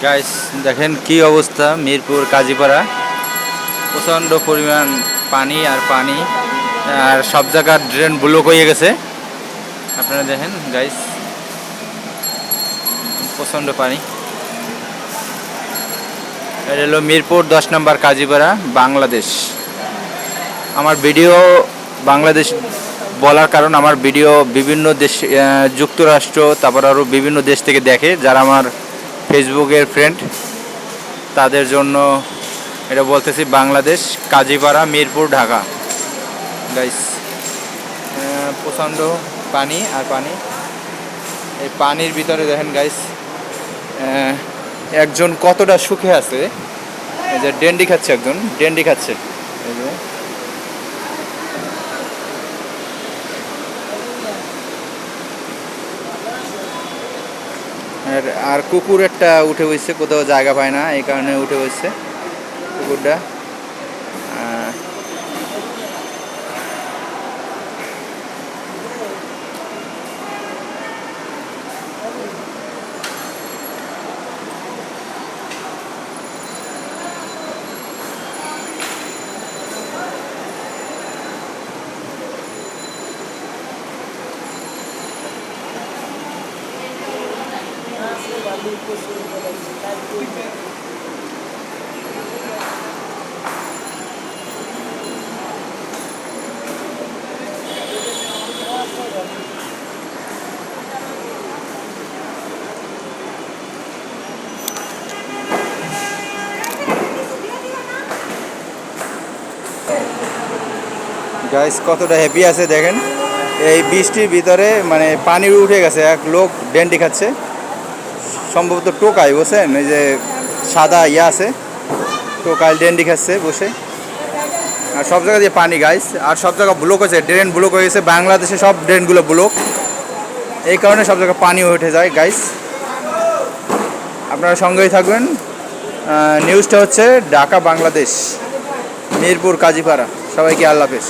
Guys দেখেন কি অবস্থা মিরপুর কাজীপাড়া, প্রচণ্ড পরিমাণ পানি আর পানি, আর সব জায়গার ড্রেন ব্লক হয়ে গেছে। আপনারা দেখেন গাইস, প্রচণ্ড পানি। এটা হলো মিরপুর 10 নম্বর কাজীপাড়া, বাংলাদেশ। আমার ভিডিও বাংলাদেশ বলার কারণ আমার ভিডিও বিভিন্ন দেশ, যুক্তরাষ্ট্র, তারপর আরও বিভিন্ন দেশ থেকে দেখে, যারা আমার ফেসবুকের ফ্রেন্ড, তাদের জন্য এটা বলতেছি। বাংলাদেশ, কাজীপাড়া, মিরপুর, ঢাকা। গাইস প্রচণ্ড পানি আর পানি। এই পানির ভিতরে দেখেন গাইস, একজন কতটা সুখে আছে। এই যে ডেন্ডি খাচ্ছে, একজন ডেন্ডি খাচ্ছে। এই যে আর কুকুর একটা উঠে বসছে, কোথাও জায়গা পায় না, এই কারণে উঠে বসছে কুকুরটা। গাইস কতটা হ্যাপি আছে দেখেন। এই বৃষ্টির ভিতরে মানে পানি উঠে গেছে, এক লোক ডেন্ডি খাচ্ছে, সম্ভবত টোকাই, বুঝছেন? এই যে সাদা ইয়া আছে, টোকাই ডেন্ডি খাচ্ছে বসে। আর সব জায়গা দিয়ে পানি গাইস, আর সব জায়গা ব্লক হয়েছে, ড্রেন ব্লক হয়ে গেছে। বাংলাদেশে সব ড্রেনগুলো ব্লক, এই কারণে সব জায়গায় পানি উঠে যায় গাইস। আপনারা সঙ্গেই থাকবেন। নিউজটা হচ্ছে ঢাকা, বাংলাদেশ, মিরপুর, কাজীপাড়া। সবাইকে আল্লাহ হাফেজ।